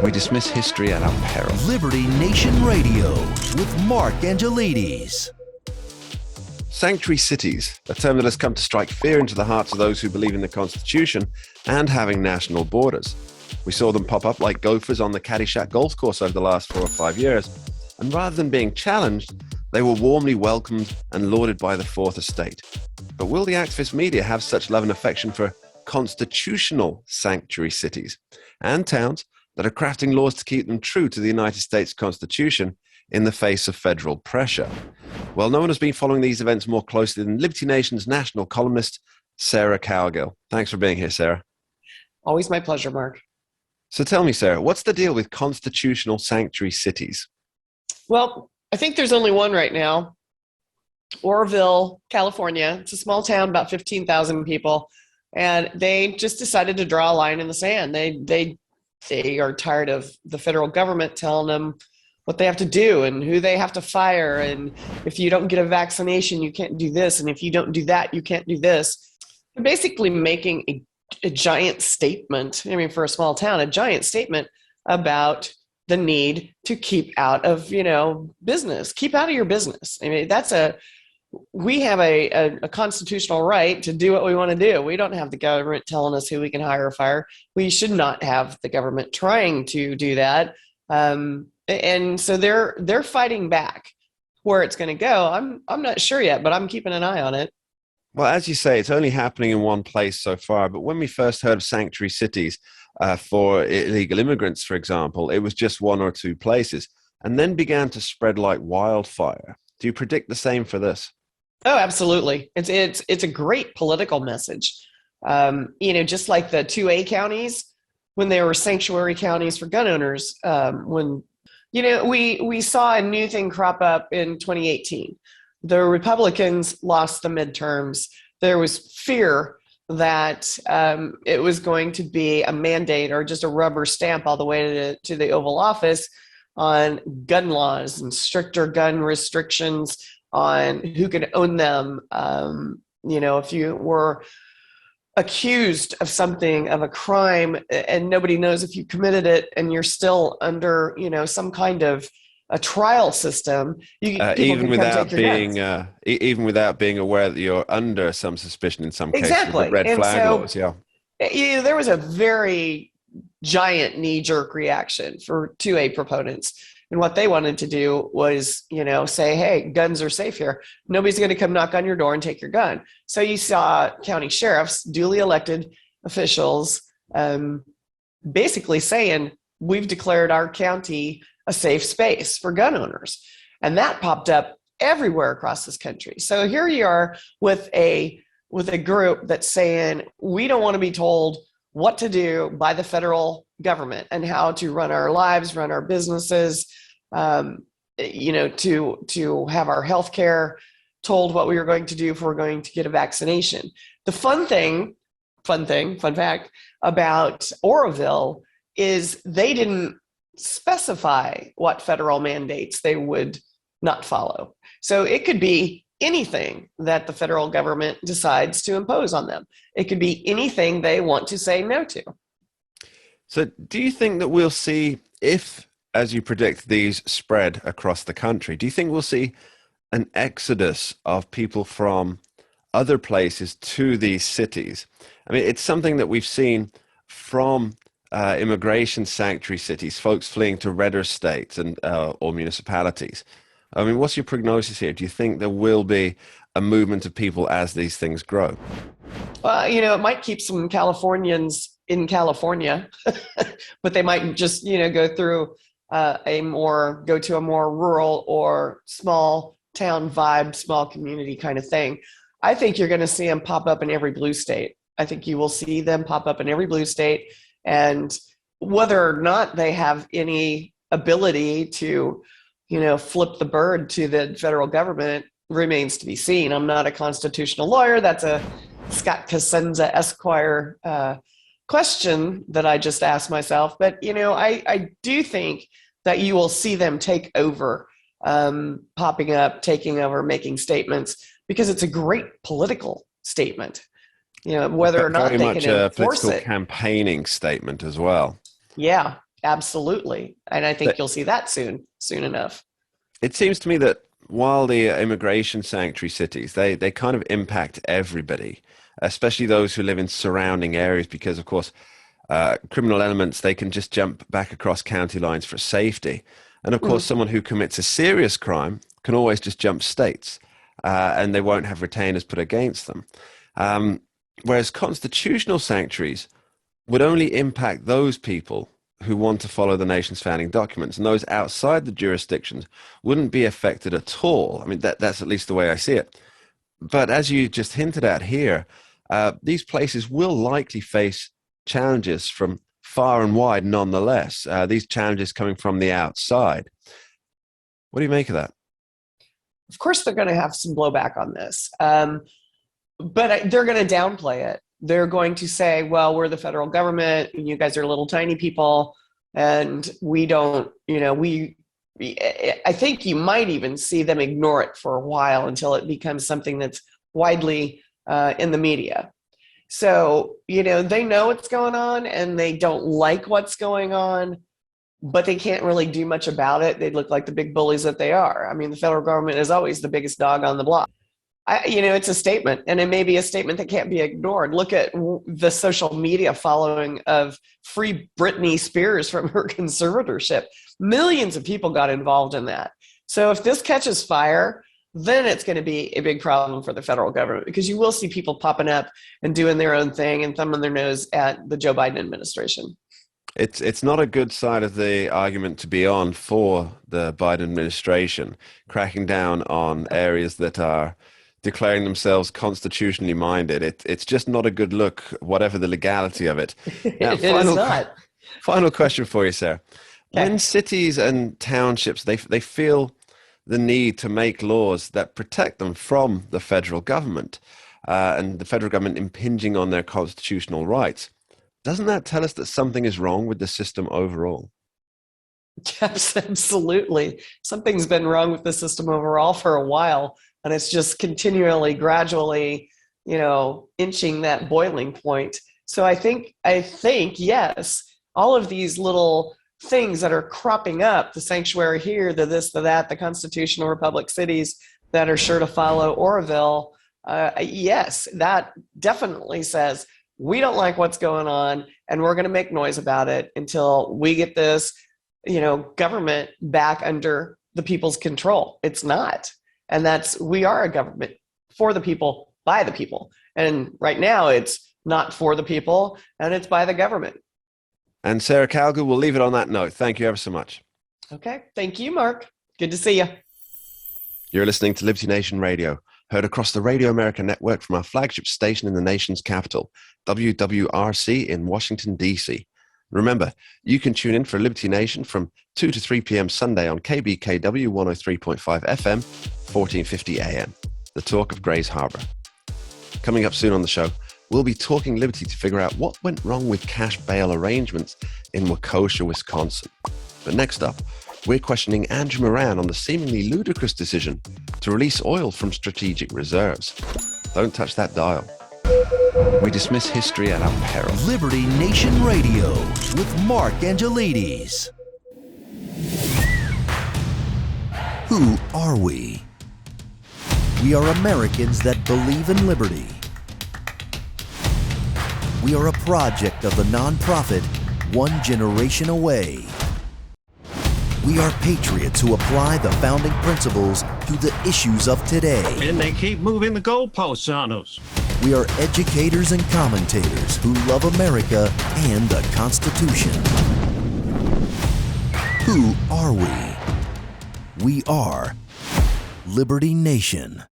We dismiss history at our peril. Liberty Nation Radio with Mark Angelides. Sanctuary cities, a term that has come to strike fear into the hearts of those who believe in the Constitution and having national borders. We saw them pop up like gophers on the Caddyshack golf course over the last 4 or 5 years, and rather than being challenged, they were warmly welcomed and lauded by the Fourth Estate. But will the activist media have such love and affection for constitutional sanctuary cities and towns that are crafting laws to keep them true to the United States Constitution in the face of federal pressure? Well, no one has been following these events more closely than Liberty Nation's national columnist, Sarah Cowgill. Thanks for being here, Sarah. Always my pleasure, Mark. So tell me, Sarah, what's the deal with constitutional sanctuary cities? Well, I think there's only one right now. Oroville, California. It's a small town, about 15,000 people. And they just decided to draw a line in the sand. They are tired of the federal government telling them what they have to do and who they have to fire. And if you don't get a vaccination, you can't do this. And if you don't do that, you can't do this. They're basically making a giant statement. I mean, for a small town, a giant statement about the need to keep out of, business, keep out of your business. I mean, we have a constitutional right to do what we want to do. We don't have the government telling us who we can hire or fire. We should not have the government trying to do that. And so they're fighting back. Where it's going to go, I'm not sure yet, but I'm keeping an eye on it. Well, as you say, it's only happening in one place so far. But when we first heard of sanctuary cities for illegal immigrants, for example, it was just 1 or 2 places and then began to spread like wildfire. Do you predict the same for this? Oh, absolutely. It's a great political message. Just like the 2A counties, when they were sanctuary counties for gun owners, we saw a new thing crop up in 2018. The Republicans lost the midterms. There was fear that it was going to be a mandate or just a rubber stamp all the way to the Oval Office on gun laws and stricter gun restrictions on who could own them. If you were accused of something, of a crime, and nobody knows if you committed it and you're still under, some kind of a trial system, even without being aware that you're under some suspicion in some cases. Exactly. With the red flag laws, yeah. There was a very giant knee-jerk reaction for 2A proponents. And what they wanted to do was, say, hey, guns are safe here. Nobody's going to come knock on your door and take your gun. So you saw county sheriffs, duly elected officials, basically saying, we've declared our county a safe space for gun owners. And that popped up everywhere across this country. So here you are with a group that's saying, we don't want to be told what to do by the federal government and how to run our lives, run our businesses, to have our health care told what we were going to do if we're going to get a vaccination. The fun fact about Oroville is they didn't specify what federal mandates they would not follow. So it could be anything that the federal government decides to impose on them. It could be anything they want to say no to. So do you think that we'll see, if, as you predict, these spread across the country, do you think we'll see an exodus of people from other places to these cities? I mean, it's something that we've seen from immigration sanctuary cities, folks fleeing to redder states and or municipalities. I mean, what's your prognosis here? Do you think there will be a movement of people as these things grow? Well, it might keep some Californians in California, but they might just, go to a more rural or small town vibe, small community kind of thing. I think you're going to see them pop up in every blue state. I think you will see them pop up in every blue state. And whether or not they have any ability to, flip the bird to the federal government remains to be seen. I'm not a constitutional lawyer. That's a Scott Cosenza Esquire question that I just asked myself. But, I do think that you will see them take over, popping up, taking over, making statements, because it's a great political statement. Whether or not they can enforce it. Very much a political campaigning statement as well. Yeah. Absolutely. And I think But you'll see that soon enough. it seems to me that while the immigration sanctuary cities, they kind of impact everybody, especially those who live in surrounding areas, because of course, criminal elements, they can just jump back across county lines for safety. And of course, Mm. someone who commits a serious crime can always just jump states, and they won't have retainers put against them. Um, Whereas constitutional sanctuaries would only impact those people who want to follow the nation's founding documents, and those outside the jurisdictions wouldn't be affected at all. I mean, that's at least the way I see it. But as you just hinted at here, these places will likely face challenges from far and wide nonetheless, these challenges coming from the outside. What do you make of that? Of course, they're going to have some blowback on this, but they're going to downplay it. They're going to say, well, we're the federal government, and you guys are little tiny people, and we don't, I think you might even see them ignore it for a while until it becomes something that's widely in the media. So, they know what's going on and they don't like what's going on, but they can't really do much about it. They look like the big bullies that they are. I mean, the federal government is always the biggest dog on the block. It's a statement, and it may be a statement that can't be ignored. Look at the social media following of Free Britney Spears from her conservatorship. Millions of people got involved in that. So if this catches fire, then it's going to be a big problem for the federal government, because you will see people popping up and doing their own thing and thumbing their nose at the Joe Biden administration. It's not a good side of the argument to be on for the Biden administration, cracking down on areas that are declaring themselves constitutionally minded. It's just not a good look, whatever the legality of it. Now, It is not. Final question for you, Sarah. Okay. When cities and townships, they feel the need to make laws that protect them from the federal government, and the federal government impinging on their constitutional rights, doesn't that tell us that something is wrong with the system overall? Yes, absolutely. Something's been wrong with the system overall for a while, and it's just continually, gradually, inching that boiling point. So I think, yes, all of these little things that are cropping up, the sanctuary here, the this, the that, the constitutional republic cities that are sure to follow Oroville, yes, that definitely says we don't like what's going on, and we're going to make noise about it until we get this, government back under the people's control. It's not. And we are a government for the people, by the people. And right now it's not for the people, and it's by the government. And Sarah Calgu, we'll leave it on that note. Thank you ever so much. Okay. Thank you, Mark. Good to see you. You're listening to Liberty Nation Radio, heard across the Radio America network from our flagship station in the nation's capital, WWRC in Washington, D.C. Remember, you can tune in for Liberty Nation from 2 to 3 p.m. Sunday on KBKW 103.5 FM, 1450 AM, the talk of Grays Harbor. Coming up soon on the show, we'll be talking Liberty to figure out what went wrong with cash bail arrangements in Waukesha, Wisconsin. But next up, we're questioning Andrew Moran on the seemingly ludicrous decision to release oil from strategic reserves. Don't touch that dial. We dismiss history at our peril. Liberty Nation Radio with Mark Angelides. Who are we? We are Americans that believe in liberty. We are a project of the nonprofit One Generation Away. We are patriots who apply the founding principles to the issues of today. And they keep moving the goalposts on us. We are educators and commentators who love America and the Constitution. Who are we? We are Liberty Nation.